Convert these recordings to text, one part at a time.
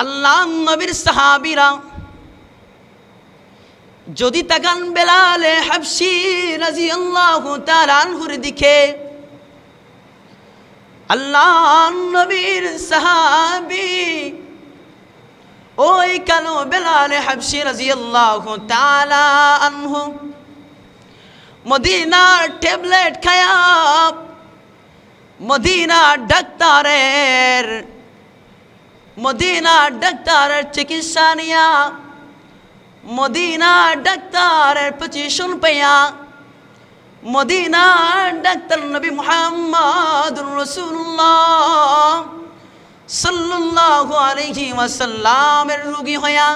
আল্লাহ নবীর সাহাবীরা যদি তাকান বেলাল হাবশী রাদিয়াল্লাহু তাআলা আনহুর দিকে, আল্লাহ নবীর সাহাবী ওই কালো বেলাল হাবশী রাদিয়াল্লাহু তাআলা আনহু মদিনার ট্যাবলেট খায়া, মদিনার ডাক্তারের চিকিৎসা নিয়া, মদিনার ডাক্তারের পজিশন পাইয়া, মদিনার ডাক্তার নবী মুহাম্মদুর রাসূলুল্লাহ সাল্লাল্লাহু আলাইহি ওয়াসাল্লামের রোগী হইয়া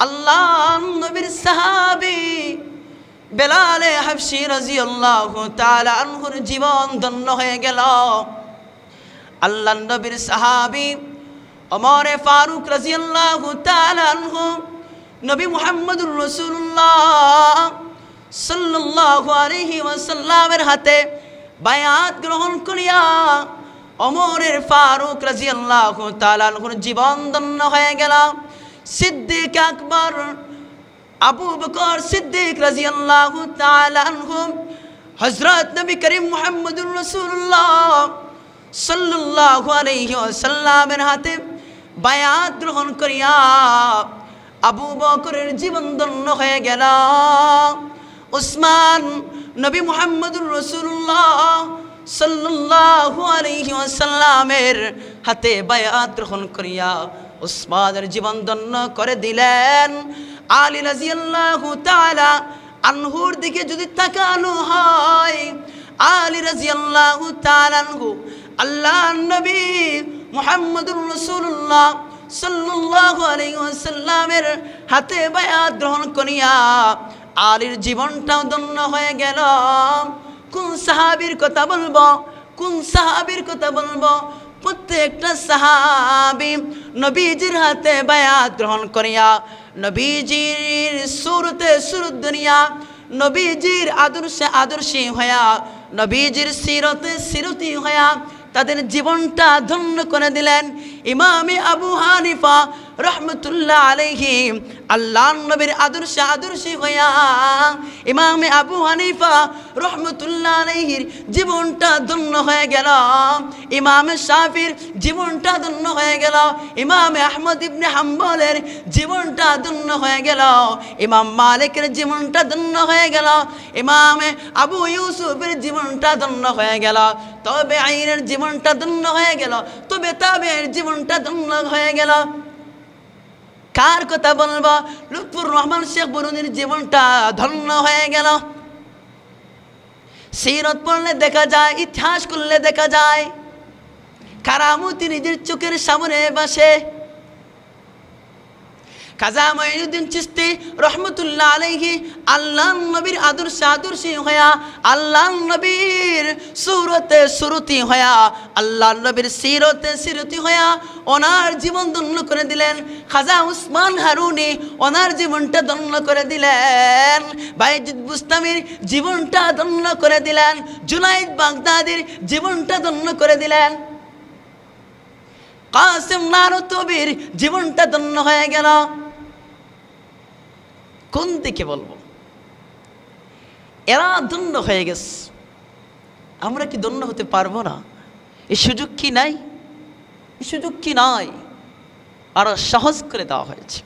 আল্লাহ নবীর সাহাবী বেলাল হাবশী রাদিয়াল্লাহু তাআলা আনহুর জীবন ধন্য হয়ে গেল। আল্লাহ নবীর সাহাবী ওমর ফারুক রাদিয়াল্লাহু তাআলা আনহু নবী মুহাম্মদুর রাসূলুল্লাহ সাল্লাল্লাহু আলাইহি ওয়াসাল্লামের হাতে বায়াত গ্রহণ করিয়া ওমরের ফারুক রাদিয়াল্লাহু তাআলা আনহুর জীবন ধন্য হয়ে গেল। সিদ্দিক আকবর আবু বকর সিদ্দিক রাদিয়াল্লাহু তাআলা আনহু হযরত নবী করিম মুহাম্মদুর রাসূলুল্লাহ সাল্লাল্লাহু আলাইহি ওয়াসাল্লামের হাতে বায়াত গ্রহণ করিয়া আবু বকরের জীবন ধন্য হয়ে গেল। উসমান নবী মুহাম্মদুর রাসূলুল্লাহ সাল্লাল্লাহু আলাইহি ওয়াসাল্লামের হাতে বায়াত গ্রহণ করিয়া উসমানের জীবন ধন্য করে দিলেন। আলী রাদিয়াল্লাহু তাআলা আনহুর দিকে যদি তাকানো হয়, আলী রাদিয়াল্লাহু তাআলা আনহু আল্লাহ নবী মুহাম্মদুর রাসূলুল্লাহ সাল্লাল্লাহু আলাইহি ওয়াসাল্লামের হাতে বায়াত গ্রহণ করিয়া আলীর জীবনটাও ধন্য হয়ে গেল। কোন সাহাবীর কথা বলবো, কোন সাহাবীর কথা বলবো? প্রত্যেকটা সাহাবী নবীজির হাতে বায়াত গ্রহণ করিয়া নবীজির সুরতে সুরত দুনিয়া, নবীজির আদর্শে আদর্শী হইয়া, নবীজির সিরতে সিরতি হইয়া তাদের জীবনটা ধন্য করে দিলেন। ইমামে আবু হানিফা রহমতুল্লাহ আলাইহি আল্লাহ নবীর আদর্শে আদর্শী হইয়া ইমামে আবু হানিফা রহমতুল্লাহ আলাইহির জীবনটা ধন্য হয়ে গেল। ইমামে শাফির জীবনটা ধন্য হয়ে গেল। ইমামে আহমদ ইবনে হাম্বলের জীবনটা ধন্য হয়ে গেল। ইমাম মালিকের জীবনটা ধন্য হয়ে গেল। ইমামে আবু ইউসুফের জীবনটা ধন্য হয়ে গেল। তবে আইনের জীবনটা ধন্য হয়ে গেল। তবে তাবের জীবনটা ধন্য হয়ে গেল। কার কথা বলবো? লুৎফুর রহমান শেখ বরুনির জীবনটা ধন্য হয়ে গেল। সিরত পড়লে দেখা যায়, ইতিহাস করলে দেখা যায়, কারামতি নিজের চোখের সামনে বসে। খাজা মঈনুদ্দিন চিশতি রহমতুল্লাহ আলাইহি আল্লাহ নবীর আদর্শে আদর্শী হইয়া, আল্লাহ নবীর সুরতে সুরতি হইয়া, আল্লাহ নবীর সিরতে সিরতি হইয়া ওনার জীবন ধন্য করে দিলেন। খাজা উসমান হারুনি ওনার জীবনটা ধন্য করে দিলেন। বাইজিদ বুস্তামির জীবনটা ধন্য করে দিলেন। জুনাইদ বাগদাদির জীবনটা ধন্য করে দিলেন। কাসিম নানুতুবির জীবনটা ধন্য হয়ে গেল। কোন দিকে বলবো? এরা ধন্য হয়ে গেছে, আমরা কি ধন্য হতে পারবো না? এই সুযোগ কি নাই? এই সুযোগ কি নাই? আরো সহজ করে দেওয়া হয়েছে,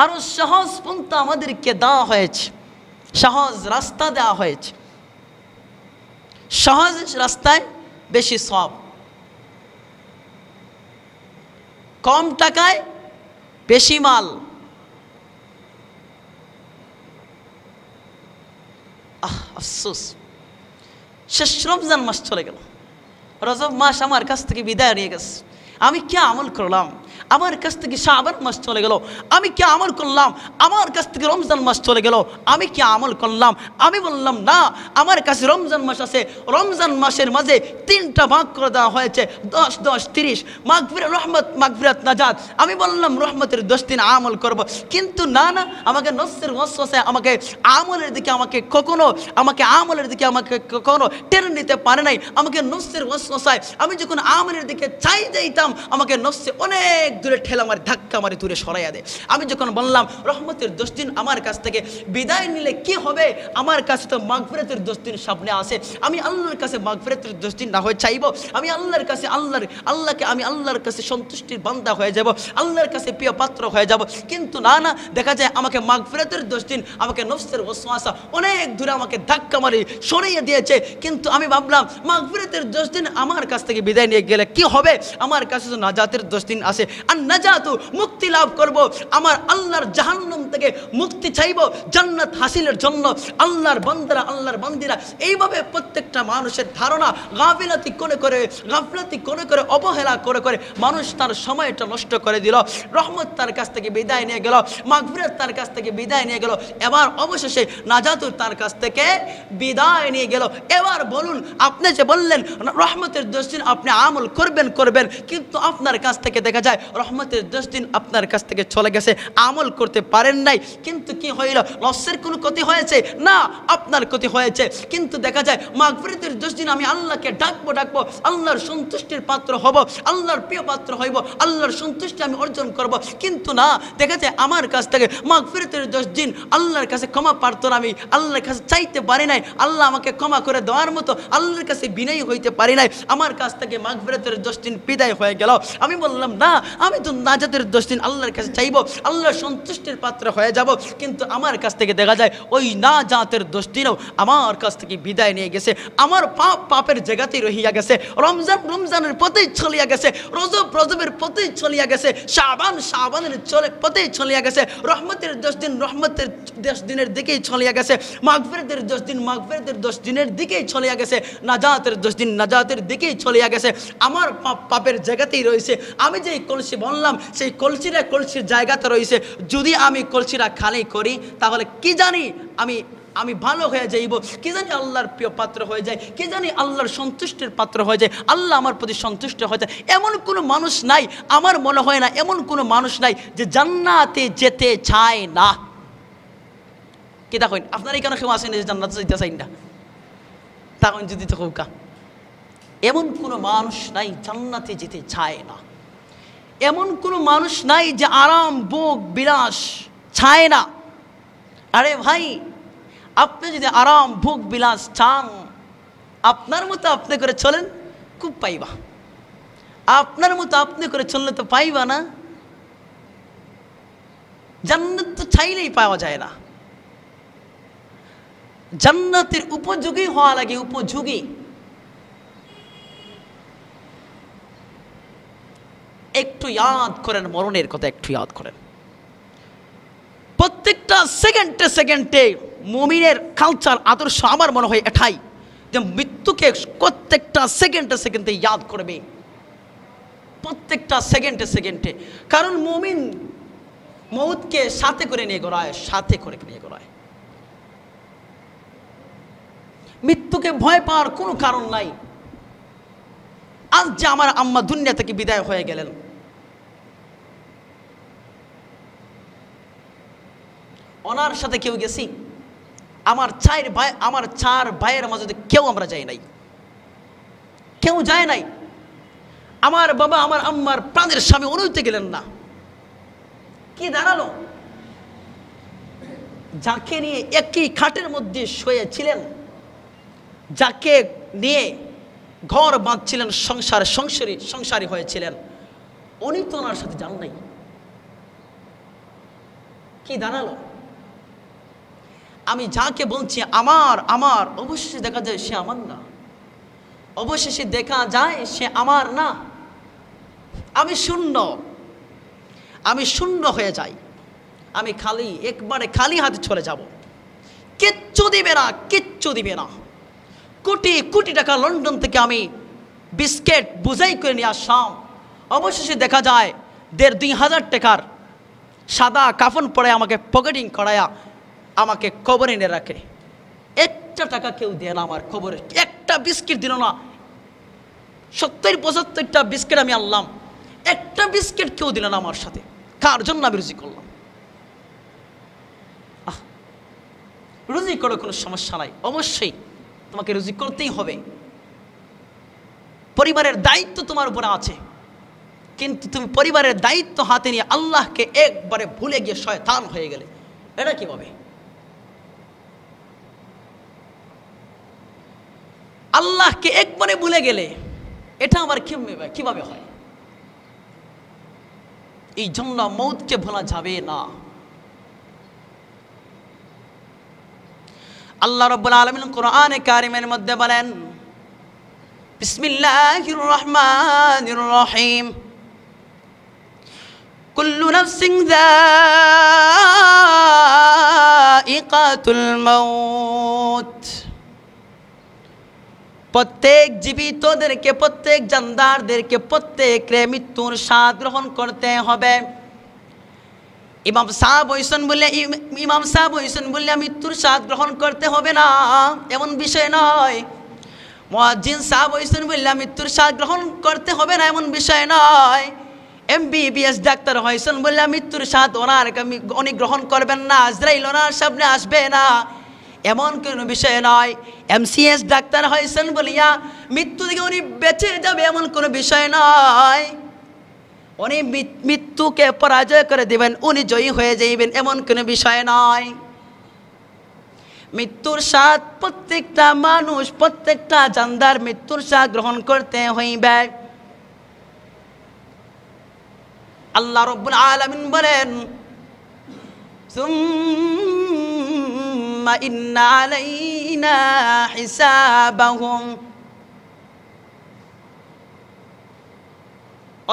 আরো সহজ পন্থা আমাদেরকে দেওয়া হয়েছে, সহজ রাস্তা দেওয়া হয়েছে। সহজ রাস্তায় বেশি সওয়াব, কম টাকায় বেশি মাল। আফসোস, শেষ রমজান মাস চলে গেল, রজব মাস আমার কাছ থেকে বিদায় নিয়ে গেছে। আমি কি আমল করলাম? আমার কাছ থেকে শাবান মাস চলে গেল, আমি কি আমল করলাম? আমার কাছ থেকে রমজান মাস চলে গেল, আমি কি আমল করলাম? আমি বললাম না, আমার কাছে রমজান মাস আছে। রমজান মাসের মাঝে 3টা ভাগ করে দেওয়া হয়েছে, 10 10 30, মাগফিরাত রহমত মাগফিরাত নাজাত। আমি বললাম রহমতের 10 দিন আমল করব, কিন্তু না না, আমাকে নফসের ওয়াসওয়াসায় আমাকে আমলের দিকে আমাকে কখনো টেনে নিতে পারে নাই। আমাকে নফসের ওয়াসওয়াসায় আমি যখন আমলের দিকে চাই যাইতাম, দেখতাম আমাকে নফসে অনেক দূরে ঠেলা মারি, ধাক্কা মারি, দূরে সরাইয়া দেয়। আমি যখন বললাম রহমতের 10 দিন আমার কাছ থেকে বিদায় নিলে কি হবে, আমার কাছে তো মাগফিরাতের 10 দিন সামনে আছে, আমি আল্লাহর কাছে মাগফিরাতের 10 দিন না হয়ে চাইব, আমি আল্লাহর কাছে আমি আল্লাহর কাছে সন্তুষ্টির বান্দা হয়ে যাব, আল্লাহর কাছে প্রিয় পাত্র হয়ে যাব। কিন্তু না, দেখা যায় আমাকে মাগফিরাতের 10 দিন আমাকে নফসের ওয়াসওয়াসা অনেক দূরে আমাকে ধাক্কা মারি সরিয়ে দিয়েছে। কিন্তু আমি ভাবলাম মাগফিরাতের 10 দিন আমার কাছ থেকে বিদায় নিয়ে গেলে কি হবে, আমার কাছে তো নাজাতের 10 দিন আছে, আর নাজাতু মুক্তি লাভ করব, আমার আল্লাহর জাহান্নাম থেকে মুক্তি চাইব জান্নাত হাসিলের জন্য। আল্লাহর বান্দিরা এইভাবে প্রত্যেকটা মানুষের ধারণা গাফিলাতি করে অবহেলা করে মানুষ তার সময়টা নষ্ট করে দিল। রহমত তার কাছ থেকে বিদায় নিয়ে গেল, মাগফিরাত তার কাছ থেকে বিদায় নিয়ে গেল, এবার অবশেষে নাজাতু তার কাছ থেকে বিদায় নিয়ে গেল। এবার বলুন, আপনি যে বললেন রহমতের 10 দিন আপনি আমল করবেন, কিন্তু আপনার কাছ থেকে দেখা যায় রহমতের 10 দিন আপনার কাছ থেকে চলে গেছে, আমল করতে পারেন নাই, কিন্তু কি হইল, লসের কোনো ক্ষতি হয়েছে না, আপনার ক্ষতি হয়েছে। কিন্তু দেখা যায় মাগফিরাতের 10 দিন আমি আল্লাহকে ডাকবো, আল্লাহর সন্তুষ্টির পাত্র হব, আল্লাহর প্রিয় পাত্র হইব, আল্লাহর সন্তুষ্টি আমি অর্জন করব। কিন্তু না, দেখা যায় আমার কাছ থেকে মাগফিরাতের 10 দিন আল্লাহর কাছে ক্ষমা প্রার্থনা আমি আল্লাহর কাছে চাইতে পারি নাই, আল্লাহ আমাকে ক্ষমা করে দেওয়ার মতো আল্লাহর কাছে বিনয়ী হইতে পারি নাই, আমার কাছ থেকে মাগফিরাতের 10 দিন বিদায় হয়ে গেল। আমি বললাম না, আমি তো নাজাতের 10 দিন আল্লাহর কাছে চাইব, আল্লাহর সন্তুষ্টির পাত্র হয়ে যাব। কিন্তু আমার কাছ থেকে দেখা যায় ওই নাজাতের 10 দিনও আমার কাছ থেকে বিদায় নিয়ে গেছে, আমার পাপের জায়গাতেই রহিয়া গেছে, রমজানের পথেই চলিয়া গেছে, রজবের পথেই চলিয়া গেছে, শাবানের পথেই চলিয়া গেছে, রহমতের 10 দিন রহমতের 10 দিনের দিকেই চলিয়া গেছে, মাগফিরাতের 10 দিন মাগফিরাতের 10 দিনের দিকেই চলিয়া গেছে, নাজাতের 10 দিন নাজাতের দিকেই চলিয়া গেছে, আমার পাপের জায়গাতেই রয়েছে। আমি যেই কলসি বললাম সেই কলসির জায়গাতে রয়েছে, যদি আমি কলসিটা খালি করি তাহলে কি জানি আমি ভালো হয়ে যাইব, কি জানি আল্লাহর প্রিয় পাত্র হয়ে যায়, কি জানি আল্লাহর সন্তুষ্টির পাত্র হয়ে যায়, আল্লাহ আমার প্রতি সন্তুষ্ট হয়ে যায়। এমন কোনো মানুষ নাই, আমার মনে হয় না এমন কোনো মানুষ নাই যে জান্নাতে যেতে চায় না। কি তা কইন, আপনার এখানে কেউ আসেন যে জান্নাতে যেতে চাই না, তখন যদি তো কৌকা এমন কোনো মানুষ নাই জান্নাতে যেতে চায় না, এমন কোনো মানুষ নাই যে আরাম ভোগ বিলাস চায় না। আরে ভাই, আপনি যদি আরাম ভোগ বিলাস চান, আপনার মতো আপনি করে চলেন, খুব পাইবা, আপনার মতো আপনি করে চললে তো পাইবা না। জান্নাত তো চাইলেই পাওয়া যায় না, জান্নাতের উপযোগী হওয়া লাগে, উপযোগী। একটু ইয়াদ করেন মরণের কথা, একটু ইয়াদ করেন। প্রত্যেকটা সেকেন্ডে মুমিনের কালচার আদর্শ আমার মনে হয় এটাই যে মৃত্যুকে প্রত্যেকটা সেকেন্ডে ইয়াদ করবে, প্রত্যেকটা সেকেন্ডে। কারণ মুমিন মউতকে সাথে করে নিয়ে গড়ায়, মৃত্যুকে ভয় পাওয়ার কোনো কারণ নাই। আজ যে আমার আম্মা দুনিয়া থেকে বিদায় হয়ে গেলেন, ওনার সাথে কেউ গেছি? আমার চার ভাইয়ের মাঝে কেউ আমরা যাই নাই, কেউ যায় নাই। আমার বাবা আমার আম্মার প্রাণের স্বামী অনুইতে গেলেন না। কি দাঁড়ালো? যাকে নিয়ে একই খাটের মধ্যে শুয়েছিলেন, যাকে নিয়ে ঘর বাঁধছিলেন, সংসারী হয়েছিলেন, উনি তো ওনার সাথে যান নাই। কি দাঁড়ালো? আমি যাকে বলছি আমার অবশেষে দেখা যায় সে আমার না, অবশেষে দেখা যায় সে আমার না। আমি শূন্য হয়ে যাই, আমি একবারে খালি হাতে চলে যাব। কিচ্ছু দিবে না। কোটি টাকা লন্ডন থেকে আমি বিস্কেট বুঝাই করে নিয়ে আসলাম, অবশেষে দেখা যায় 1,500-2,000 টাকার সাদা কাফন পরে আমাকে পকেটিং করায়া আমাকে কবরে এনে রাখে। একটা টাকা কেউ দেয় না আমার কবরে, একটা বিস্কিট দিল না। 70-75টা বিস্কিট আমি আনলাম, একটা বিস্কিট কেউ দিল না আমার সাথে। কার জন্য আমি রুজি করলাম? রুজি করে কোনো সমস্যা নাই, অবশ্যই তোমাকে রুজি করতেই হবে, পরিবারের দায়িত্ব তোমার উপরে আছে। কিন্তু তুমি পরিবারের দায়িত্ব হাতে নিয়ে আল্লাহকে একবারে ভুলে গিয়ে শয়তান হয়ে গেলে, এটা কিভাবে? আল্লাহকে একবারে ভুলে গেলে এটা আবার কিভাবে হয়? এই জন্য মৌতকে ভোলা যাবে না। আল্লাহ রাব্বুল আলামিন কোরআনে কারিমের মধ্যে বলেন, বিসমিল্লাহির রহমানির রহিম, কুল্লু নাফসিন যায়িকাতুল মাউত। প্রত্যেক জীবিতদেরকে, প্রত্যেক জানদারদেরকে প্রত্যেককে মৃত্যুর স্বাদ গ্রহণ করতে হবে। ইমাম সাহেব হইসন বললে মৃত্যুর স্বাদ গ্রহণ করতে হবে না, এমন বিষয় নয়। মুয়াজ্জিন সাহেব হইসন বললে মৃত্যুর স্বাদ গ্রহণ করতে হবে না, এমন বিষয় নয়। MBBS ডাক্তার হইসন বললে মৃত্যুর স্বাদ উনি গ্রহণ করবেন না, আজরাইল ওনার সামনে আসবে না, এমন কোনো বিষয় নয়। MCS ডাক্তার হইসন বলিয়া মৃত্যু থেকে উনি বেঁচে যাবে, এমন কোনো বিষয় নয়। উনি মৃত্যুকে পরাজয় করে দিবেন, উনি জয়ী হয়ে যাইবেন, এমন কোনো বিষয় নয়। মৃত্যুর স্বাদ প্রত্যেকটা মানুষ, প্রত্যেকটা জানদার মৃত্যুর স্বাদ গ্রহণ করতে হইবে। আল্লাহ রাব্বুল আলামিন বলেন, সুম্মা ইন্না আলাইনা হিসাবাহুম।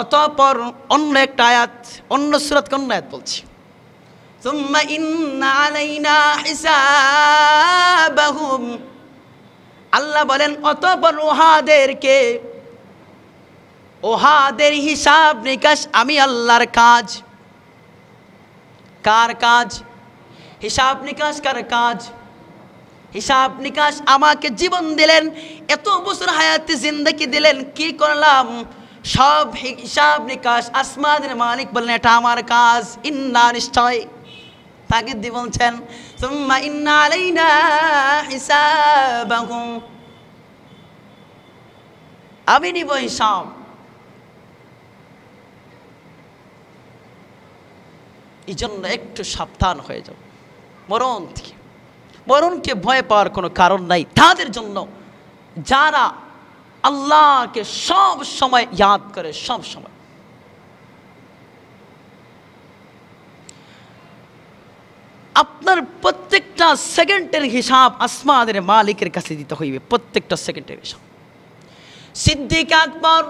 অতঃপর অন্য একটা আয়াত, অন্য সূরাত কোন আয়াত বলছি, সুম্মা ইন্না আলাইনা হিসাবাহুম। আল্লাহ বলেন অতঃপর ওহাদের হিসাব নিকাশ আমি আল্লাহর কাজ। কার কাজ? হিসাব নিকাশ কার কাজ? হিসাব নিকাশ আমাকে জীবন দিলেন, এত বছর হায়াতে জিন্দেগি দিলেন, কি করলাম? সব হিসাব নিকাশ আসমানের মালিক বললেন এটা আমার কাজ। ইন্না, নিশ্চয়, তাকে দিয়ে বলছেন সুম্মা ইন্না আলাইনা হিসাবাহুম, আমি নিব হিসাব। এই জন্য একটু সাবধান হয়ে যাও মরণ থেকে। মরণকে ভয় পাওয়ার কোনো কারণ নাই তাদের জন্য যারা আল্লাহকে সব সময় ইয়াদ করে, সব সময়। আপনার প্রত্যেকটা সেকেন্ডের হিসাব আসমানের মালিকের কাছে দিতে হইবে, প্রত্যেকটা সেকেন্ডের হিসাব। সিদ্দিক আকবর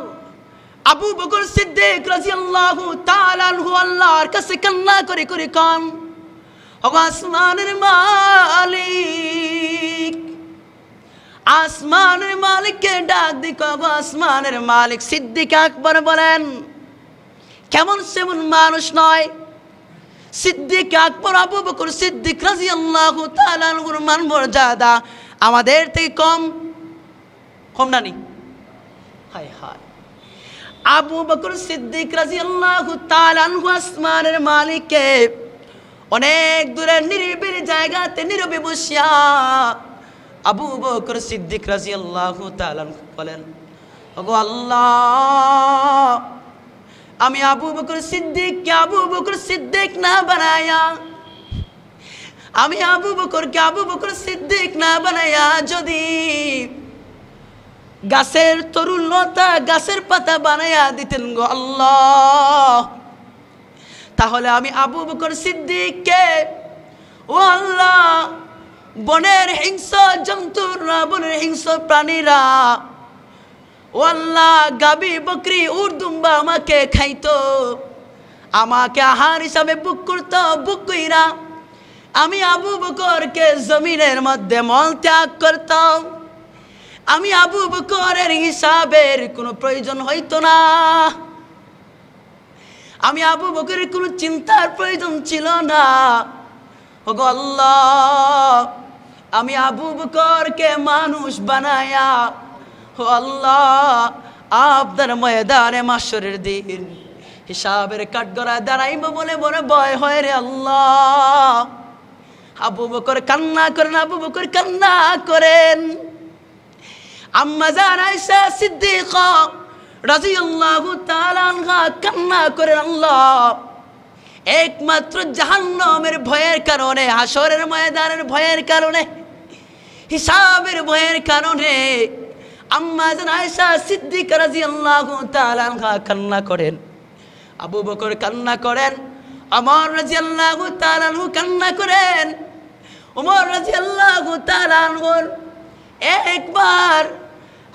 আবু বকর সিদ্দিক রাদিয়াল্লাহু তাআলা আনহু আল্লাহর কাছে কান্না করে করে কান, ওগো আসমানের মালিক, আসমানের মালিককে ডাক দিক, ওগো আসমানের মালিক। সিদ্দিক আকবর বলেন কেমন সেমন মানুষ নয়। সিদ্দিক আকবর আবু বকর সিদ্দিক রাদিয়াল্লাহু তাআলা আনহুর মান মর্যাদা আমাদের থেকে কম না নি? হায় হায়, আবু বকর সিদ্দিক রাদিয়াল্লাহু তাআলা আনহু আসমানের মালিককে অনেক দূরে নিরিবিলি জায়গাতে নীরবে বসিয়া আবু বকর সিদ্দিক রাদিয়াল্লাহু তাআলা বলেন, ওগো আল্লাহ, আমি আবু বকর সিদ্দিককে আবু বকর সিদ্দিক না বানায়া, আমি আবু বকরকে আবু বকর সিদ্দিক না বানায়া যদি গাছের তরুণ লতা, গাছের পাতা বানায়া দিতেন গো আল্লাহ, তাহলে আমি আবু বকর সিদ্দিককে, ও আল্লাহ, বনের হিংস্র জন্তুরা, বনের হিংস্র প্রাণীরা, ও আল্লাহ, গাবি বকরি উট দুম্বা আমাকে খাইতো, আমাকে আহার হিসাবে বুক করতো, বুক কইরা আমি আবু বকরকে জমিনের মধ্যে মল ত্যাগ করতাম, আমি আবু বকরের হিসাবের কোনো প্রয়োজন হইতো না, আমি আবু বকরের কোনো চিন্তার প্রয়োজন ছিল না। ওগো আল্লাহ, আমি আবু বকরকে মানুষ বানায়া, ও আল্লাহ, আপনার ময়দানে মাশরের দিন হিসাবের কাঠগড়ায় দাঁড়াইব বলে বড় ভয় হয় রে আল্লাহ। আবু বকর কান্না করেন, আবু বকর কান্না করেন। আম্মা জান আয়েশা সিদ্দিকা রাদিয়াল্লাহু তাআলা আনহা কান্না করেন, আল্লাহ, একমাত্র জাহান্নামের ভয়ের কারণে, হাসরের ময়দানের ভয়ের কারণে, হিসাবের ভয়ের কারণে আম্মা জান আয়েশা সিদ্দিকা রাদিয়াল্লাহু তাআলা আনহা কান্না করেন, আবু বকর কান্না করেন, ওমর রাদিয়াল্লাহু তাআলা আনহু কান্না করেন। ওমর রাদিয়াল্লাহু তাআলা আনহু একবার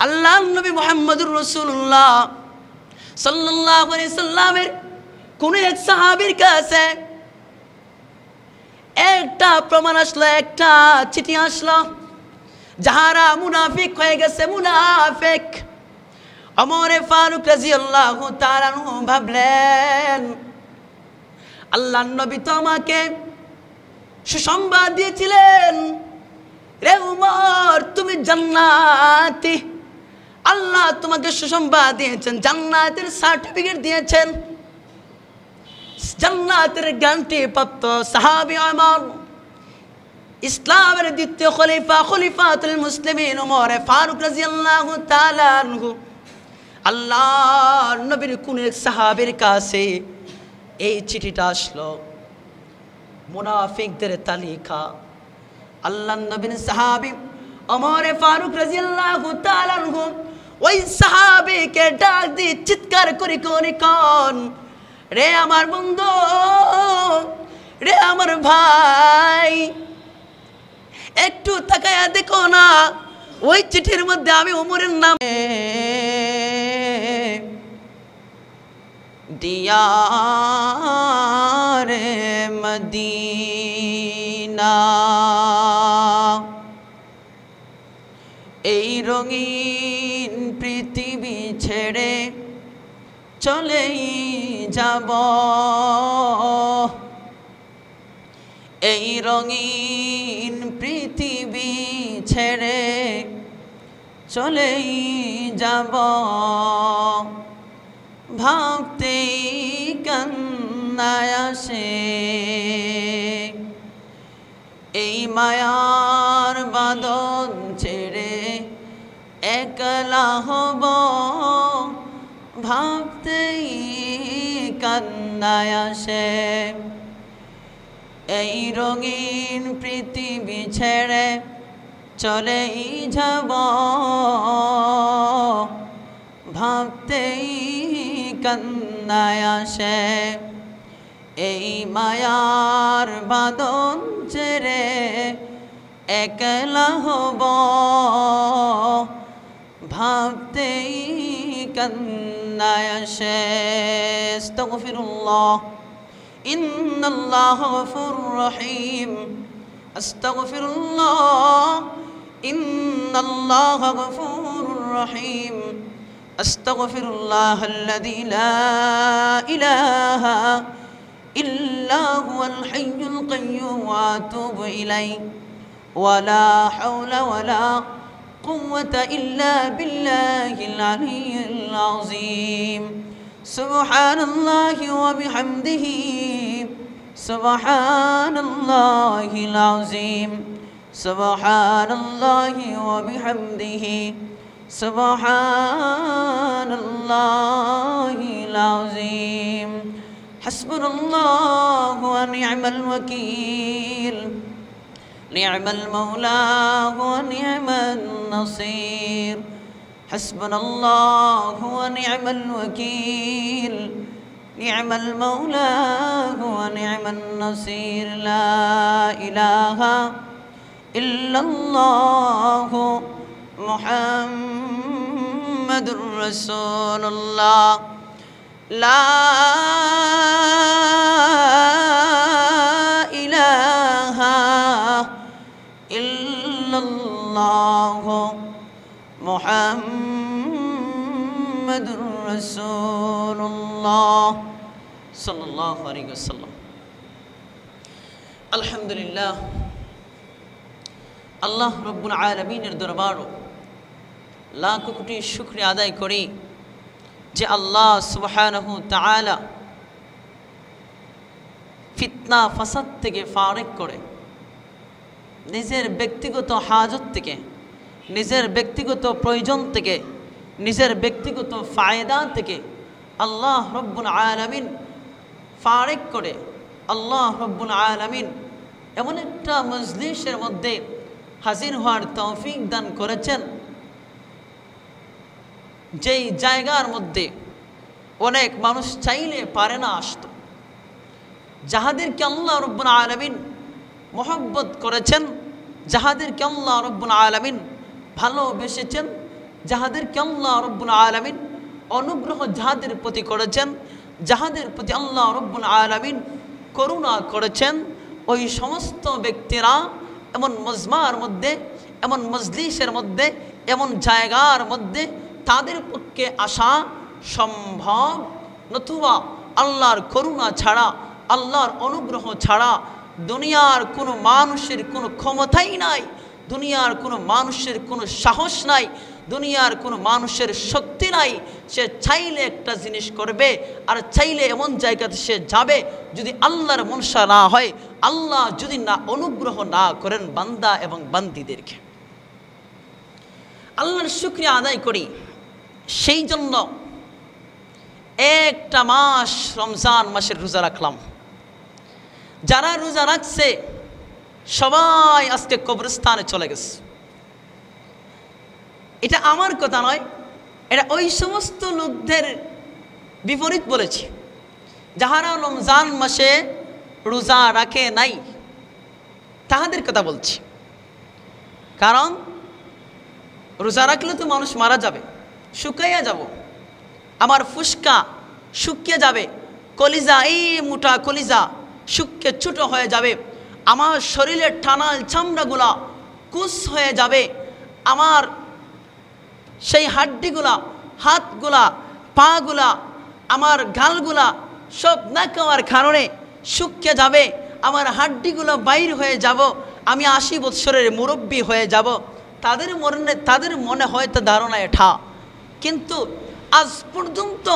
আল্লাহর নবী মুহাম্মদুর রাসূলুল্লাহ সাল্লাল্লাহু আলাইহি সাল্লামের কোন এক সাহাবীর কাছে একটা প্রমাণ আসলো, একটা চিঠি আসলো, যাহারা মুনাফিক হয়ে গেছে, মুনাফিক। ওমর ফারুক রাদিয়াল্লাহু তাআলা আনহু ভাবলেন, আল্লাহর নবী তো আমাকে সুসংবাদ দিয়েছিলেন, রে উমর তুমি জান্নাতি, আল্লাহ তোমাকে সুসংবাদ দিয়েছেন, জান্নাতের সার্টিফিকেট দিয়েছেন, জান্নাতের গ্যারান্টি প্রাপ্ত সাহাবী ওমর, ইসলামের দ্বিতীয় খলিফা, খলিফাতুল মুসলিমিন ওমর ফারুক রাদিয়াল্লাহু তাআলা আনহু আল্লাহর নবীর কোন এক সাহাবীর কাছে এই চিঠিটা আসলো, মুনাফিকদের তালিকা। আল্লাহর নবীর সাহাবী ওমর ফারুক রাদিয়াল্লাহু তাআলা আনহু ওই সাহাবীকে ডাক দিয়ে চিৎকার করে কোন, রে আমার বন্ধু, রে আমার ভাই, একটু তাকায়া দেখো না, ওই চিঠির মধ্যে আমি ওমরের নাম দিয়ারে মদিনা, এই রঙিন পৃথিবী ছেড়ে চলেই যাব, এই রঙিন পৃথিবী ছেড়ে চলেই যাব, ভাবতেই কান্নায় আসে, এই মায়ার বাঁধন ছেড়ে একলা হব, ভাবতেই কান্নায় আসে, এই রঙিন পৃথিবী ছেড়ে চলেই যাব, ভাবতেই কান্নায় আসে, এই মায়ার বাঁধন ছেড়ে একলা হব, ভাবতেই কান্নায় আসে। আস্তাগফিরুল্লাহ, ইন্নাল্লাহ গফুরুর রহিম, আস্তাগফিরুল্লাহ, ইন্নাল্লাহ গফুরুর রহিম, আস্তাগফিরুল্লাহাল্লাযী লা ইলাহা ইল্লা হুয়াল হাইয়ুল কাইয়্যুম ওয়া আতুবু ইলাইহি ওয়া লা হাওলা ওয়া লা কুওয়াতা ইল্লা বিল্লাহিল আলিয়্যিল আযীম। সুবহানাল্লাহি ওয়া বিহামদিহি, সুবহানাল্লাহিল আযীম, সুবহানাল্লাহি ওয়া বিহামদিহি, সুবহানাল্লাহিল আযীম। হাসবুনাল্লাহু ওয়া নি'মাল ওয়াকিল, নি'মাল মাওলা ওয়া নি'মান নাসীর। হাসবুনাল্লাহু ওয়া নি'মাল ওয়াকিল, নি'মাল মাওলা ওয়া নি'মান নাসীর। লা ইলাহা ইল্লাল্লাহু মুহাম্মাদুর রাসূলুল্লাহ, লা ইলাহা ইল্লাল্লাহু মুহাম্মাদুর রাসূলুল্লাহ সাল্লাল্লাহু আলাইহি ওয়াসাল্লাম। আলহামদুলিল্লাহ, আল্লাহ রব্বুল আলামিনের দরবারে লাখ কোটি শুকরিয়া আদায় করি যে আল্লাহ সুবহানাহু তাআলা ফিতনা ফাসাদ থেকে ফারেক করে, নিজের ব্যক্তিগত হাজত থেকে, নিজের ব্যক্তিগত প্রয়োজন থেকে নিজের ব্যক্তিগত ফায়দা থেকে আল্লাহ রব্বুল আলামিন ফারেক করে আল্লাহ রব্বুল আলামিন এমন একটা মজলিসের মধ্যে হাজির হওয়ার তৌফিক দান করেছেন, যেই জায়গার মধ্যে অনেক মানুষ চাইলে পারে না আসতো। যাহাদেরকে আল্লাহ রব্বুল আলামিন মহব্বত করেছেন, যাহাদেরকে আল্লাহ রব্বুল আলামিন ভালোবেসেছেন, যাহাদেরকে আল্লাহ রব্বুল আলামিন অনুগ্রহ যাহাদের প্রতি করেছেন, যাহাদের প্রতি আল্লাহ রব্বুল আলামিন করুণা করেছেন, ওই সমস্ত ব্যক্তিরা এমন মজমার মধ্যে, এমন মজলিসের মধ্যে, এমন জায়গার মধ্যে তাদের পক্ষে আসা সম্ভব, নতুবা আল্লাহর করুণা ছাড়া, আল্লাহর অনুগ্রহ ছাড়া দুনিয়ার কোনো মানুষের কোনো ক্ষমতাই নাই, দুনিয়ার কোনো মানুষের কোনো সাহস নাই, দুনিয়ার কোনো মানুষের শক্তি নাই। সে চাইলে একটা জিনিস করবে আর চাইলে এমন জায়গাতে সে যাবে, যদি আল্লাহর মনসা না হয়, আল্লাহ যদি না অনুগ্রহ না করেন বান্দা এবং বান্দিদেরকে। আল্লাহর শুকরিয়া আদায় করি। সেই জন্য একটা মাস রমজান মাসের রোজা রাখলাম। যারা রোজা রাখছে সবাই আজকে কবরস্থানে চলে গেছে। এটা আমার কথা নয়, এটা ওই সমস্ত লোকদের বিপরীত বলেছি যাহারা রমজান মাসে রোজা রাখে নাই, তাহাদের কথা বলছি। কারণ রোজা রাখলে তো মানুষ মারা যাবে, শুকাইয়া যাব, আমার ফুসকা শুকিয়ে যাবে, কলিজা, এই মোটা কলিজা শুকিয়ে ছোটো হয়ে যাবে, আমার শরীরের টানাল চামড়াগুলা কুস হয়ে যাবে, আমার সেই হাড্ডিগুলা, হাতগুলা, পাগুলা, আমার গালগুলা সব না খাওয়ার কারণে শুকিয়ে যাবে, আমার হাড্ডিগুলো বাইর হয়ে যাব, আমি 80 বৎসরের মুরব্বী হয়ে যাব। তাদের মনে হয়তো ধারণা এটা, কিন্তু আজ পর্যন্ত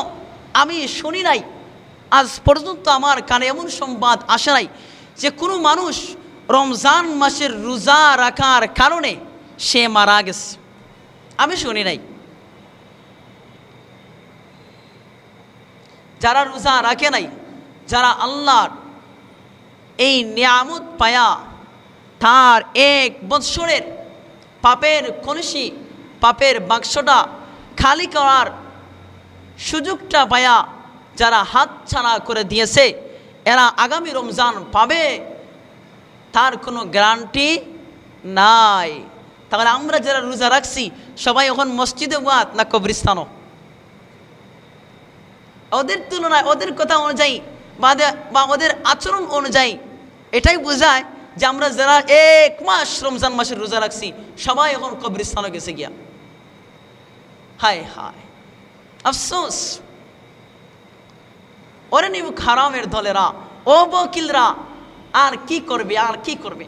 আমি শুনি নাই, আজ পর্যন্ত আমার কানে এমন সংবাদ আসে নাই যে কোনো মানুষ রমজান মাসের রোজা রাখার কারণে সে মারা গেছে। আমি শুনি নাই। যারা রোজা রাখে নাই, যারা আল্লাহর এই নিয়ামত পায়া তার 1 বৎসরের পাপের কলসি, পাপের বাক্সটা খালি করার সুযোগটা পায়া যারা হাত ছাড়া করে দিয়েছে, এরা আগামী রমজান পাবে তার কোনো গ্যারান্টি নাই। তাহলে আমরা যারা রোজা রাখছি সবাই এখন মসজিদে ওয়াত না কবরস্থানও? ওদের তুলনায়, ওদের কথা অনুযায়ী বা ওদের আচরণ অনুযায়ী এটাই বোঝায় যে আমরা যারা 1 মাস রমজান মাসের রোজা রাখছি সবাই এখন কবরস্থানে গেছে গিয়া। হায় হায়, আফসোস। ওরে নিবু খারামের দলেরা, ও বকিলরা আর কি করবে, আর কি করবে?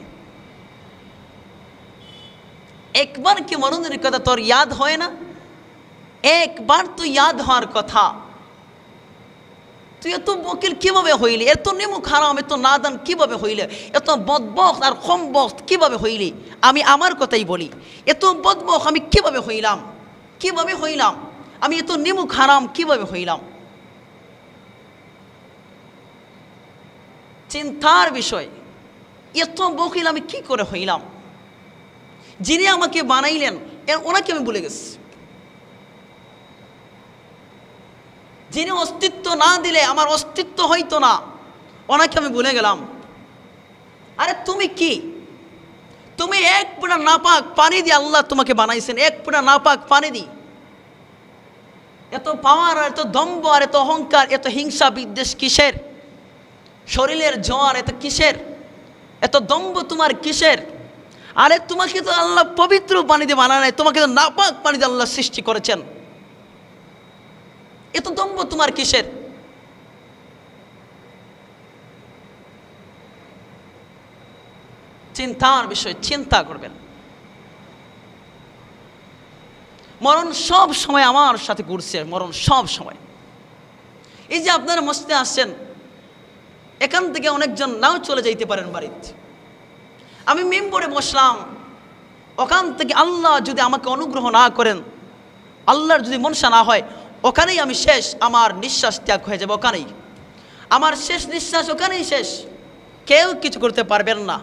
একবার কি মরণের কথা তোর ইয়াদ হয় না? একবার তো ইয়াদ হওয়ার কথা। তুই এত বকিল কিভাবে হইলি? এত নিমুখ হারাম, এত নাদান কিভাবে হইলে? এত বদবক্ত আর খমবক্ত কিভাবে হইলি? আমি আমার কথাই বলি, এত বদবক্ত আমি কিভাবে হইলাম? কিভাবে হইলাম? আমি এত নিমুখ হারাম কিভাবে হইলাম? চিন্তার বিষয়, এত বকিল আমি কি করে হইলাম? যিনি আমাকে বানাইলেন ওনাকে আমি ভুলে গেছি। যিনি অস্তিত্ব না দিলে আমার অস্তিত্ব হইতো না, ওনাকে আমি ভুলে গেলাম। আরে তুমি কি? তুমি 1 ফোঁটা নাপাক পানি দিয়ে আল্লাহ তোমাকে বানাইছেন, 1 ফোঁটা নাপাক পানি দি। এত পাওয়ার, এত দম্ভ আর এত অহংকার, এত হিংসা বিদ্বেষ কিসের? শরীরের জ্বর এত কিসের? এত দম্ভ তোমার কিসের? আরে তোমাকে তো আল্লাহ পবিত্র পানি দিয়ে বানায় নাই, তোমাকে তো নাপাক পানি দিয়ে আল্লাহ সৃষ্টি করেছেন। এত দম্ভ তোমার কিসের? চিন্তার বিষয়, চিন্তা করবেন। মরণ সব সময় আমার সাথে ঘুরছে, মরণ সব সময়। এই যে আপনারা মসজিদে আসছেন, এখান থেকে অনেকজন নাও চলে যাইতে পারেন বাড়িতে। আমি মেম্বরে বসলাম, ওখান থেকে আল্লাহ যদি আমাকে অনুগ্রহ না করেন, আল্লাহর যদি মনসা না হয় ওখানেই আমি শেষ, আমার নিঃশ্বাস ত্যাগ হয়ে যাবে ওখানেই, আমার শেষ নিঃশ্বাস ওখানেই শেষ। কেউ কিছু করতে পারবেন না,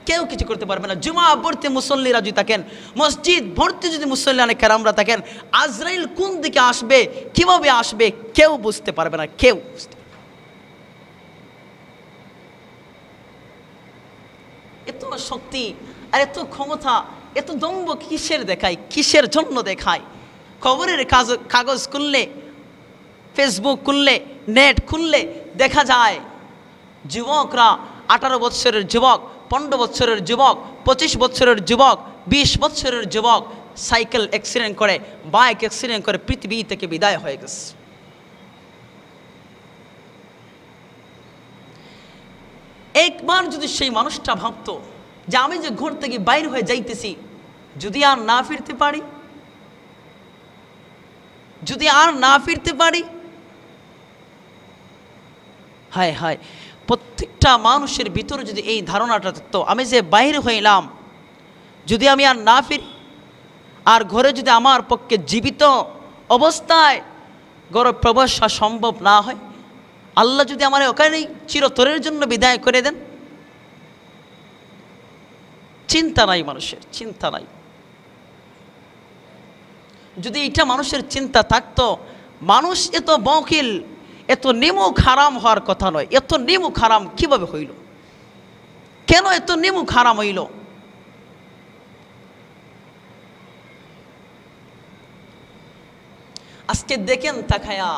কেউ কিছু করতে পারবে না। জুমা ভর্তি মুসল্লিরা যদি থাকেন, মসজিদ ভর্তি যদি মুসল্লিয়ানে কেরামরা থাকেন, আজরাইল কোন দিকে আসবে, কিভাবে আসবে, কেউ বুঝতে পারবে না, কেউ। এত শক্তি আর এত ক্ষমতা, এত দম্ভ কিসের দেখায়, কিসের জন্য দেখায়? খবরের কাগজ খুললে, ফেসবুক খুললে, নেট খুললে দেখা যায় যুবকরা, 18 বছরের যুবক, 15 বছরের যুবক, 25 বছরের যুবক, 20 বছরের যুবক সাইকেল অ্যাক্সিডেন্ট করে, বাইক অ্যাক্সিডেন্ট করে পৃথিবী থেকে বিদায় হয়ে গেছে। একবার যদি সেই মানুষটা ভাবতো যে আমি যে ঘর থেকে বাইর হয়ে যাইতেছি, যদি আর না ফিরতে পারি, যদি আর না ফিরতে পারি, হায় হায়, প্রত্যেকটা মানুষের ভিতরে যদি এই ধারণাটা থাকতো, আমি যে বাইরে হইলাম, যদি আমি আর না ফিরি, আর ঘরে যদি আমার পক্ষে জীবিত অবস্থায় ঘরে প্রবেশ সম্ভব না হয়, আল্লাহ যদি আমার ওখানেই চিরতরের জন্য বিদায় করে দেন, চিন্তা নাই মানুষের, চিন্তা নাই। যদি এটা মানুষের চিন্তা থাকতো, মানুষ এত বকিল, এত নিমুখ হারাম হওয়ার কথা নয়। এত নিমুখ হারাম কিভাবে হইল? কেন এত নিমুখ হারাম হইল? আজকে দেখেন তাকায়া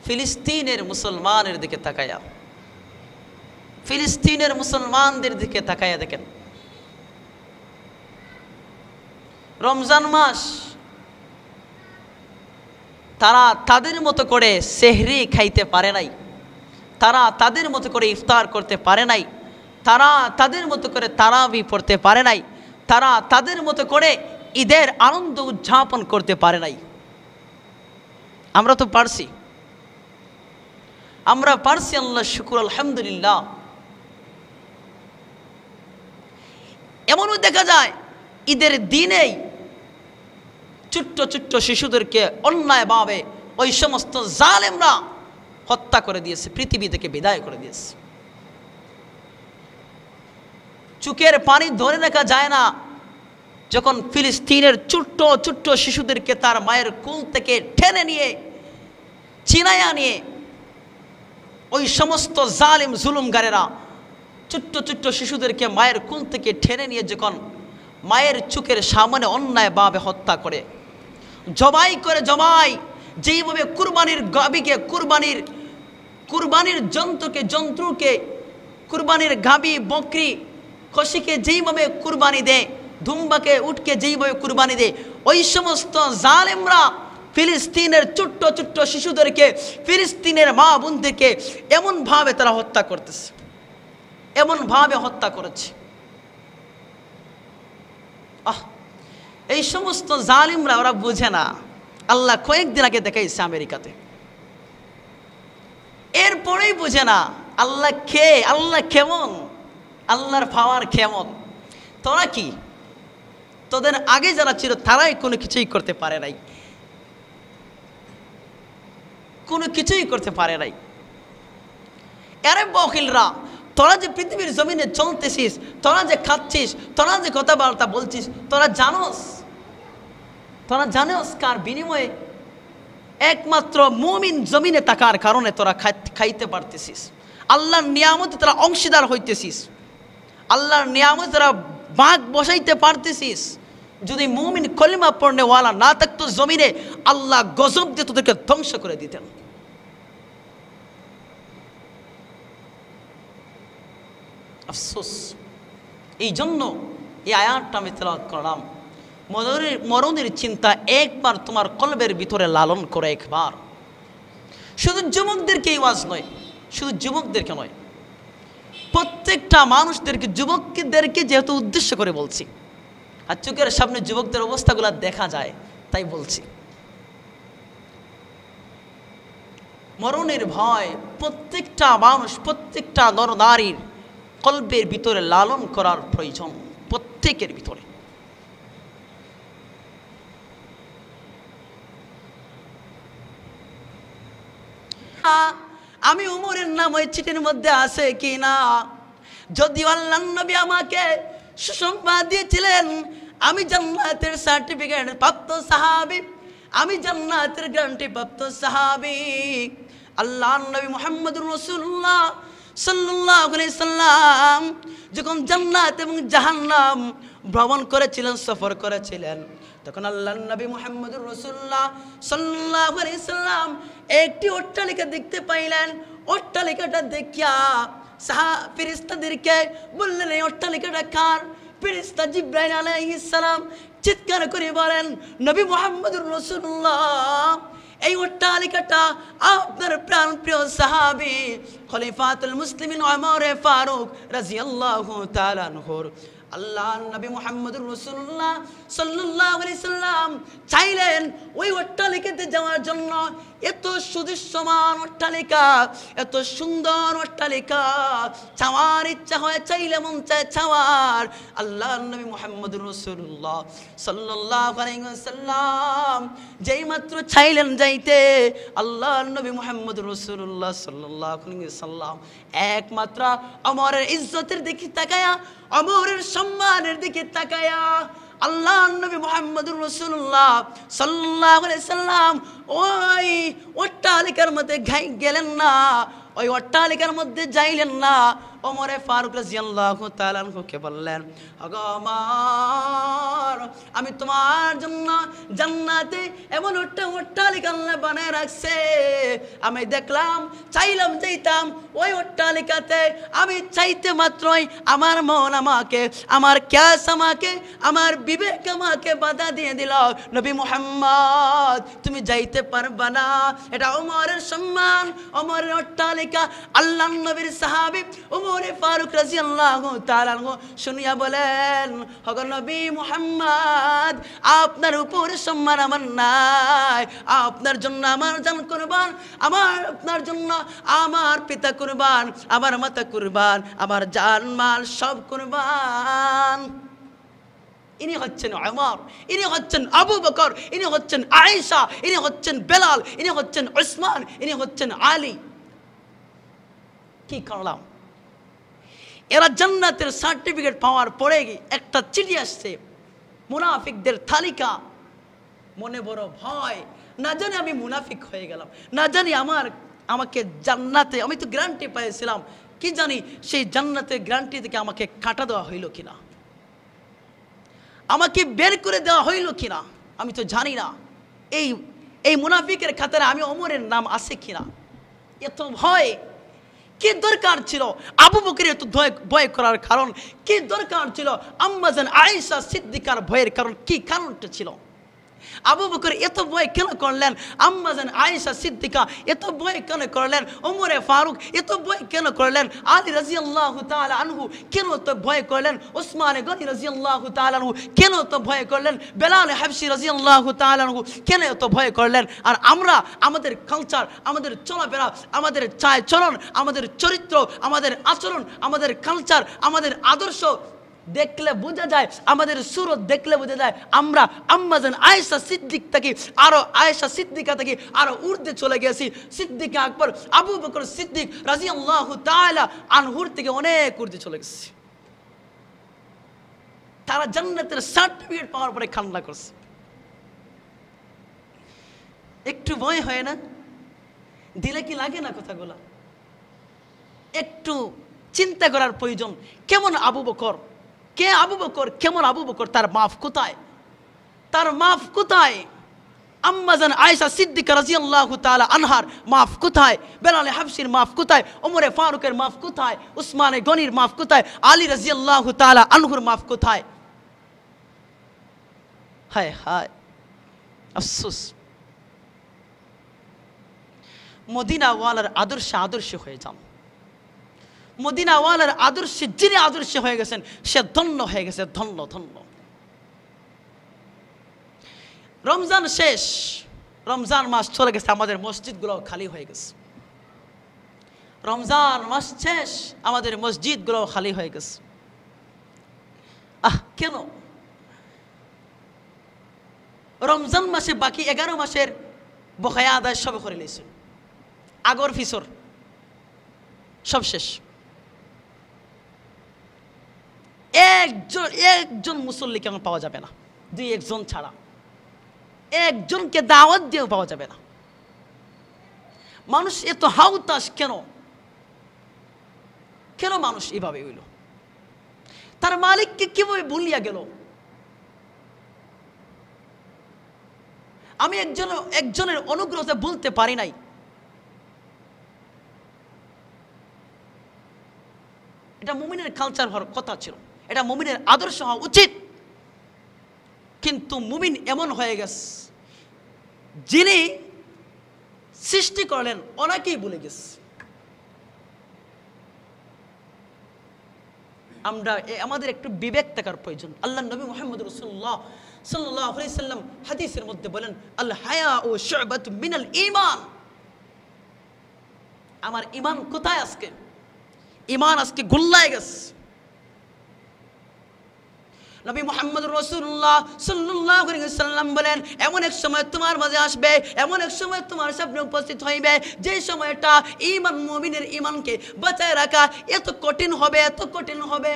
ফিলিস্তিনের মুসলমানের দিকে তাকায়া, ফিলিস্তিনের মুসলমানদের দিকে তাকায়া দেখেন, রমজান মাস তারা তাদের মতো করে সেহরি খাইতে পারে নাই, তারা তাদের মতো করে ইফতার করতে পারে নাই, তারা তাদের মতো করে তারাবি পড়তে পারে নাই, তারা তাদের মতো করে ঈদের আনন্দ উদযাপন করতে পারে নাই। আমরা তো পারছি, আমরা পারছি, আল্লাহ শুকুর, আলহামদুলিল্লাহ। এমনও দেখা যায় ঈদের দিনেই ছোট্ট ছোট্ট শিশুদেরকে অন্যায়ভাবে ওই সমস্ত জালেমরা হত্যা করে দিয়েছে, পৃথিবী থেকে বিদায় করে দিয়েছে। চোখের পানি ধরে রাখা যায় না যখন ফিলিস্তিনের ছোট্ট ছোট্ট শিশুদেরকে তার মায়ের কোল থেকে টেনে নিয়ে, চিনায়া নিয়ে, ওই সমস্ত জালিম জুলুমগারেরা ছোট্ট ছোট্ট শিশুদেরকে মায়ের কোল থেকে টেনে নিয়ে যখন মায়ের চোখের সামনে অন্যায়ভাবে হত্যা করে, জবাই করে, জবাই যেইভাবে কুরবানির গাভীকে, কুরবানির জন্তুকে কুরবানির গাভী, বকরি, খসিকে যেইভাবে কুরবানি দেয়, ধুম্বাকে, উটকে যেইভাবে কুরবানি দেয়, ওই সমস্ত জালেমরা ফিলিস্তিনের ছোট্ট ছোট্ট শিশুদেরকে, ফিলিস্তিনের মা বোনদেরকে এমনভাবে তারা হত্যা করতেছে, এমনভাবে হত্যা করেছে। এই সমস্ত জালিমরা ওরা বুঝে না। আল্লাহ কয়েকদিন আগে দেখাইছে আমেরিকাতে, এরপরেই বুঝে না আল্লাহ কে, আল্লাহ কেমন, আল্লাহর পাওয়ার কেমন। তোরা কি, তোদের আগে যারা ছিল তারাই কোনো কিছুই করতে পারে নাই, কোনো কিছুই করতে পারে নাই। আরে বকিলরা, তোরা যে পৃথিবীর জমিনে চলতেছিস, তোরা যে খাচ্ছিস, তোরা যে কথাবার্তা বলছিস, তোরা জানোস কার বিনিময়ে? একমাত্র মুমিন জমিনে থাকার কারণে তোরা খাইতে পারতেছিস, আল্লাহর নিয়ামতে তোরা অংশীদার হইতেছিস, আল্লাহর নিয়ামতে তোরা ভাগ বসাইতে পারতেছিস। যদি মুমিন কলিমা পড়নেওয়ালা না থাকতো জমিনে, আল্লাহ গজব দিয়ে তোদেরকে ধ্বংস করে দিতেন। আফসোস, এই জন্য এই আয়াতটা আমি তেলাওয়াত করলাম। মরণের চিন্তা একবার তোমার কলবের ভিতরে লালন করে, একবার। শুধু যুবকদেরকে এই ওয়াজ নয়, শুধু যুবকদেরকে নয়, প্রত্যেকটা মানুষদেরকে, যুবকদেরকে যেহেতু উদ্দেশ্য করে বলছি, আর চোখের সামনে যুবকদের অবস্থাগুলো দেখা যায় তাই বলছি। মরণের ভয় প্রত্যেকটা মানুষ, প্রত্যেকটা নর নারীর কলবের ভিতরে লালন করার প্রয়োজন, প্রত্যেকের ভিতরে। না আমি উমরের নাম ওই চিঠির মধ্যে আছে কি না। যদিও আল্লাহর নবী আমাকে সুসংবাদ দিয়েছিলেন আমি জান্নাতের সার্টিফিকেট প্রাপ্ত সাহাবী, আমি জান্নাতের গ্যারান্টি প্রাপ্ত সাহাবী। আল্লাহর নবী মুহাম্মদুর রাসূলুল্লাহ সাল্লাল্লাহু আলাইহি সাল্লাম যখন জান্নাত এবং জাহান্নাম ভ্রমণ করেছিলেন, সফর করেছিলেন, তখন আল্লাহর নবী মুহাম্মদুর রাসূলুল্লাহ সাল্লাল্লাহু আলাইহি সাল্লাম একটি অট্টালিকা দেখতে পাইলেন। অট্টালিকাটা দেখিয়া ফেরেশতাদেরকে বললেন এই অট্টালিকাটা কার? ফেরেশতা জিবরাইল আলাইহিস সালাম চিৎকার করে বলেন নবী মুহাম্মদুর রাসূলুল্লাহ এই অট্টালিকাটা আপনার প্রাণপ্রিয় সাহাবী খলিফাতুল মুসলিমিন ওমর ফারুক রাদিয়াল্লাহু তাআলা আনহুর। আল্লাহর নবী মুহাম্মদুর রাসূলুল্লাহ সাল্লাল্লাহু আলাইহি সাল্লাম চাইলেন ওই অট্টালিকাতে যাওয়ার জন্য। এত সুদৃশ্যমান অট্টালিকা, এত সুন্দর অট্টালিকা, চাওয়ার ইচ্ছা হয়, চাইলে মন চায় চাওয়ার। আল্লাহর নবী মুহাম্মদুর রাসূলুল্লাহ সাল্লাল্লাহু আলাইহি ওয়াসাল্লাম যেই মাত্র চাইলেন যাইতে, আল্লাহর নবী মুহাম্মদুর রাসূলুল্লাহ সাল্লাল্লাহু আলাইহি ওয়াসাল্লাম একমাত্র ওমরের ইজ্জতের দিকে তাকায়া, ওমরের সম্মানের দিকে তাকায়া আল্লাহর নবী মুহাম্মদুর রাসূলুল্লাহ সাল্লাল্লাহু আলাইহি সাল্লাম ওই অট্টালিকার মধ্যে গেলেন না, ওই অট্টালিকার মধ্যে যাইলেন না। ওমরে ফারুক রাদিয়াল্লাহু তাআলা আনহুকে বললেন ওগো ওমর আমি তোমার জন্য জান্নাতে এমন একটা অট্টালিকা আল্লাহ বানায় রাখছে, আমি দেখলাম, চাইলাম যাইতাম ওই অট্টালিকাতে। আমি চাইতে মাত্রই আমার মন আমাকে, আমার ক্যাস আমাকে, আমার বিবেক আমাকে বাধা দিয়ে দিল। নবী মুহাম্মদ তুমি যাইতে পারবা না, এটা ওমরের সম্মান, ওমরের অট্টালিকা। আল্লাহর নবীর সাহাবী ওমরে ফারুক রাদিয়াল্লাহু তাআলা আনহু শুনিয়া বলেন ওগো নবী মুহাম্মদ আপনার উপর সম্মান আমার নাই, আপনার জন্য আমার জান কুরবান, আপনার জন্য আমার পিতা কুরবান, আমার মাতা কুরবান, আমার জান মাল সব কুরবান। ইনি হচ্ছেন ওমর, ইনি হচ্ছেন আবু বকর, ইনি হচ্ছেন আয়েশা, ইনি হচ্ছেন বেলাল, ইনি হচ্ছেন উসমান, ইনি হচ্ছেন আলী। কি করলাম? এরা জান্নাতের সার্টিফিকেট পাওয়ার পরে একটা চিঠি আসছে, মুনাফিকদের তালিকা। মনে বড় ভয়, না জানি আমি মুনাফিক হয়ে গেলাম, না জানি আমাকে জান্নাতে, আমি তো গ্যারান্টি পেয়েছিলাম, কি জানি সেই জান্নাতের গ্যারান্টি থেকে আমাকে কাটা দেওয়া হইল কিনা, আমাকে বের করে দেওয়া হইল কিনা, আমি তো জানি না। এই মুনাফিকের খাতারে আমি ওমরের নাম আছে কিনা। এত ভয় কি দরকার ছিল? আবু বকরের এত ভয় করার কারণ কি দরকার ছিল? আম্মা জান আয়েশা সিদ্দিকার ভয়ের কারণ কি কারণটা ছিল? আবু বকর এত ভয় কেন করলেন? আম্মা জান আয়েশা সিদ্দিকা এত ভয় কেন করলেন? ওমরে ফারুক এত ভয় কেন করলেন? আলী রাদিয়াল্লাহু তাআলা আনহু কেন তো ভয় করলেন? ওসমান গনি রাদিয়াল্লাহু তাআলা আনহু কেন তো ভয় করলেন? বেলাল হাবশি রাদিয়াল্লাহু তাআলা আনহু কেন এত ভয় করলেন? আর আমরা আমাদের কালচার, আমাদের চলাফেরা, আমাদের চাল চলন, আমাদের চরিত্র, আমাদের আচরণ, আমাদের কালচার, আমাদের আদর্শ দেখলে বোঝা যায়, আমাদের সুরত দেখলে বোঝা যায় আমরা আম্মা জান আয়েশা সিদ্দিক থেকে আরো, আয়েশা সিদ্দিকা থেকে আরো ঊর্ধ্বে চলে গেছি। সিদ্দিক আকবর আবু বকর সিদ্দিক রাদিয়াল্লাহু তাআলা আনহুর থেকে অনেক ঊর্ধ্বে চলে গেছি। তারা জান্নাতের সার্টিফিকেট পাওয়ার পরে কান্না করছে। একটু ভয় হয় না? দিলে কি লাগে না কথাগুলা? একটু চিন্তা করার প্রয়োজন। কেমন আবু বকর, কে আবু বকর, কেমন আবু বকর, তার মাফ কোথায়, তার মাফ কোথায়? আম্মা জান আয়েশা সিদ্দিকা রাদিয়াল্লাহু তাআলা আনহার মাফ কোথায়? বেলাল হাবশির মাফ কোথায়? ওমরে ফারুকের মাফ কোথায়? উসমানে গনির মাফ কোথায়? আলী রাদিয়াল্লাহু তাআলা আনহুর মাফ কোথায়? হায় হায় আফসোস। মদিনাওয়ালার আদর্শে হয়ে যান। মদিনাওয়ালার আদর্শে যিনি আদর্শে হয়ে গেছেন সে ধন্য হয়ে গেছে, ধন্য ধন্য। রমজান শেষ, রমজান মাস চলে গেছে, আমাদের মসজিদগুলো খালি হয়ে গেছে। রমজান মাস শেষ, আমাদের মসজিদগুলো খালি হয়ে গেছে। কেন? রমজান মাসে বাকি 11 মাসের বকেয়া আদায় সবে করে নিয়েছেন। আগর ফিসর সব শেষ। একজন মুসল্লিকে আমার পাওয়া যাবে না, 2-1 ছাড়া। একজনকে দাওয়াত দিয়েও পাওয়া যাবে না। মানুষ এত হাউতাস কেন? কেন মানুষ এভাবে হইল? তার মালিককে কিভাবে ভুলিয়া গেল? আমি একজনের অনুগ্রহতে বলতে পারি নাই। এটা মুমিনের কালচার হওয়ার কথা ছিল, এটা মুমিনের আদর্শ হওয়া উচিত। কিন্তু মুমিন এমন হয়ে গেছে, যিনি সৃষ্টি করলেন ওনাকেই ভুলে গেছে। আমরা আমাদের একটু বিবেক থাকার প্রয়োজন। আল্লাহ নবী মুহাম্মদ রাসূলুল্লাহ সাল্লাল্লাহু আলাইহি সাল্লাম হাদিসের মধ্যে বলেন, আল হায়াউ শু'বাতুম মিনাল ঈমান। আমার ঈমান কোথায় আজকে? ঈমান আজকে গুল্লায় গেছে। নবী মুহাম্মদ রাসূলুল্লাহ সাল্লাল্লাহু আলাইহি সাল্লাম বলেন, এমন এক সময় তোমার মাঝে আসবে, এমন এক সময় তোমার সামনে উপস্থিত হইবে, যে সময়টা ঈমান, মুমিনের ঈমানকে বাঁচায় রাখা এত কঠিন হবে, এত কঠিন হবে।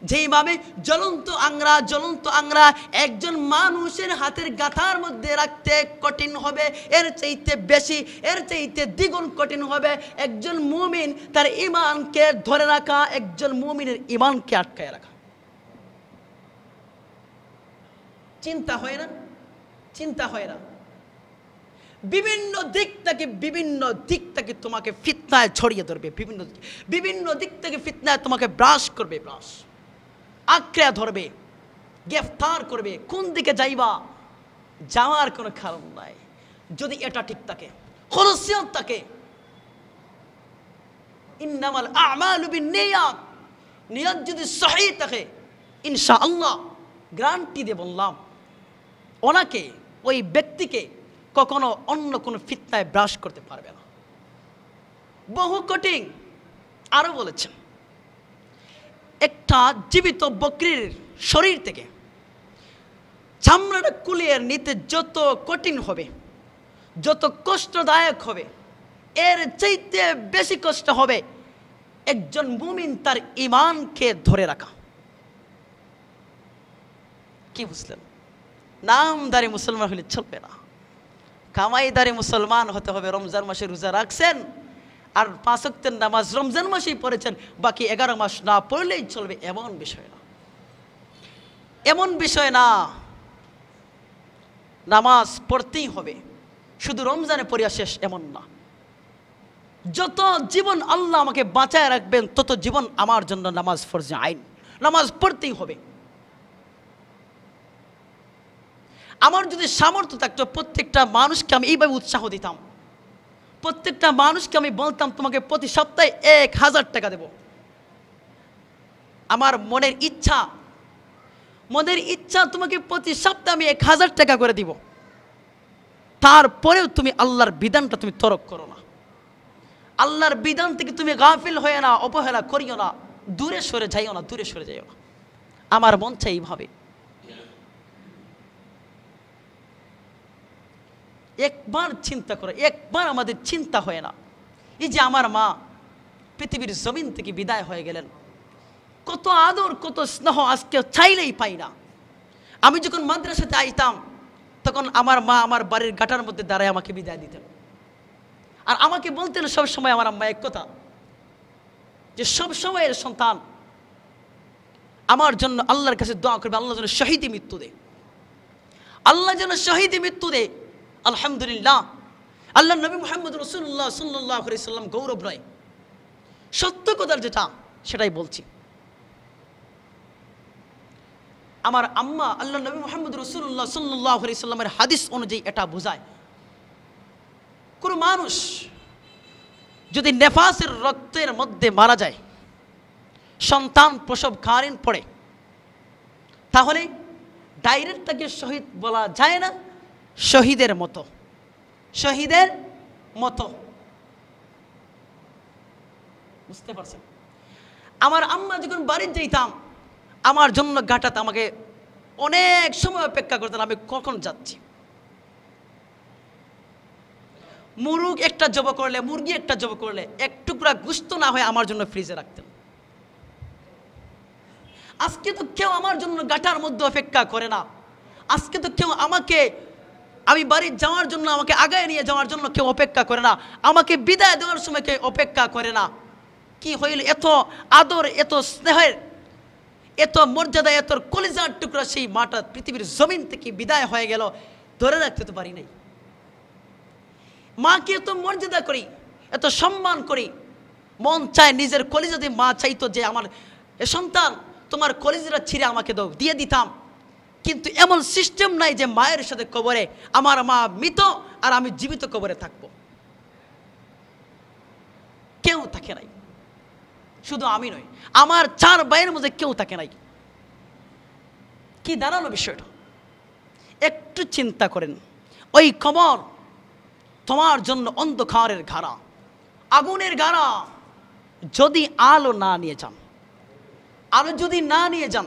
যেইভাবে জ্বলন্ত আংরা একজন মানুষের হাতের গাঁথার মধ্যে রাখতে কঠিন হবে, এর চাইতে বেশি, এর চাইতে দ্বিগুণ কঠিন হবে একজন মুমিন তার ঈমানকে ধরে রাখা, একজন মুমিনের ঈমানকে আটকায় রাখা। চিন্তা হয় না? চিন্তা হয় না? বিভিন্ন দিক থেকে তোমাকে ফিতনায় ছড়িয়ে ধরবে, বিভিন্ন দিক থেকে ফিতনায় তোমাকে ব্রাশ করবে, আঁকড়ে ধরবে, গ্রেফতার করবে। কোন দিকে যাইবা? যাওয়ার কোনো কারণ নাই যদি এটা ঠিক থাকে, খলুসিয়ত থাকে। ইন্নামাল আমালু বিন্নিয়াত, নিয়ত যদি সহিহ থাকে ইনশাআল্লাহ গ্যারান্টি দিয়ে বললাম, ওনাকে, ওই ব্যক্তিকে কখনো অন্য কোনো ফিতনায় ব্রাশ করতে পারবে না। বহু কঠিন। আরো বলেছেন, একটা জীবিত বকরির শরীর থেকে চামড়াটা কুলিয়ে নিতে যত কঠিন হবে, যত কষ্টদায়ক হবে, এর চাইতে বেশি কষ্ট হবে একজন মুমিন তার ঈমানকে ধরে রাখা। কি বুঝলেন? নামদারি মুসলমান হলে চলবে না, কামাইদারি মুসলমান হতে হবে। রমজান মাসে রোজা রাখছেন আর 5 ওয়াক্তের নামাজ রমজান মাসেই পড়েছেন, বাকি 11 মাস না পড়লেই চলবে, এমন বিষয় না, এমন বিষয় না। নামাজ পড়তেই হবে, শুধু রমজানে পড়িয়া শেষ এমন না। যত জীবন আল্লাহ আমাকে বাঁচায় রাখবেন তত জীবন আমার জন্য নামাজ ফরজে আইন, নামাজ পড়তেই হবে। আমার যদি সামর্থ্য থাকতো প্রত্যেকটা মানুষকে আমি এইভাবে উৎসাহ দিতাম, প্রত্যেকটা মানুষকে আমি বলতাম তোমাকে প্রতি সপ্তাহে 1000 টাকা দেব। আমার মনের ইচ্ছা তোমাকে প্রতি সপ্তাহে আমি 1000 টাকা করে দিব। তারপরেও তুমি আল্লাহর বিধানটা তুমি তরক করো না, আল্লাহর বিধান থেকে তুমি গাফিল হয়ে না, অবহেলা করিও না, দূরে সরে যাইও না। আমার মন চাই এইভাবে। একবার চিন্তা করো, একবার আমাদের চিন্তা হয় না, এই যে আমার মা পৃথিবীর জমিন থেকে বিদায় হয়ে গেলেন, কত আদর, কত স্নেহ আজকে চাইলেই পাই না। আমি যখন মাদ্রাসাতে আইতাম তখন আমার মা আমার বাড়ির গাটার মধ্যে দাঁড়ায় আমাকে বিদায় দিতেন, আর আমাকে বলতেন সবসময় আমার আম্মা এক কথা, যে সবসময়ের সন্তান আমার জন্য আল্লাহর কাছে দোয়া করবে, আল্লাহ যেন শহীদি মৃত্যু দে, আল্লাহ যেন শহীদি মৃত্যু দে। আলহামদুলিল্লাহ, আল্লাহ নবী মুহাম্মদ রাসূলুল্লাহ সাল্লাল্লাহু আলাইহি সাল্লাম গৌরব নয়, সত্য কথার যেটা সেটাই বলছি। আমার আম্মা আল্লাহ নবী মুহাম্মদ রাসূলুল্লাহ সাল্লাল্লাহু আলাইহি সাল্লামের হাদিস অনুযায়ী এটা বোঝায়, কোন মানুষ যদি নেফাসের রক্তের মধ্যে মারা যায়, সন্তান প্রসবকালীন পড়ে, তাহলে ডাইরেক্ট তাকে শহীদ বলা যায় না, শহীদের মতো বুঝতে পারছেন? আমার আম্মা যখন বাড়িতে যেতাম, আমার জন্য গাটাতে আমাকে অনেক সময় অপেক্ষা করতেন, আমি কখন যাচ্ছি। মুরগি একটা জব করলে এক টুকরা গোশত না হয় আমার জন্য ফ্রিজে রাখতেন। আজকে তো কেউ আমার জন্য গাটার মধ্যে অপেক্ষা করে না। আজকে তো কেউ আমি বাড়ি যাওয়ার জন্য, আমাকে আগায় নিয়ে যাওয়ার জন্য কেউ অপেক্ষা করে না। আমাকে বিদায় দেওয়ার সময় কেউ অপেক্ষা করে না। কি হইল? এত আদর, এত স্নেহের, এত মর্যাদা, এত কলিজার টুকরা সেই মাটা পৃথিবীর জমিন থেকে বিদায় হয়ে গেল, ধরে রাখতে তো পারি নাই। মাকে এত মর্যাদা করি, এত সম্মান করি, মন চায় নিজের কলিজা দিয়ে মা চাইতো যে আমার সন্তান তোমার কলিজাটা ছিঁড়ে আমাকে দাও, দিয়ে দিতাম। কিন্তু এমন সিস্টেম নাই যে মায়ের সাথে কবরে আমার মা মৃত আর আমি জীবিত কবরে থাকবো। কেউ থাকে নাই, শুধু আমি নই, আমার 4 ভাইয়ের মধ্যে কেউ থাকে নাই। কি দাঁড়ালো বিষয়টা? একটু চিন্তা করেন। ওই কবর তোমার জন্য অন্ধকারের ঘাড়া, আগুনের ঘাড়া। যদি আলো না নিয়ে যান, আলো যদি না নিয়ে যান,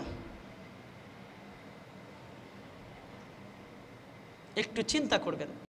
একটু চিন্তা করবেন।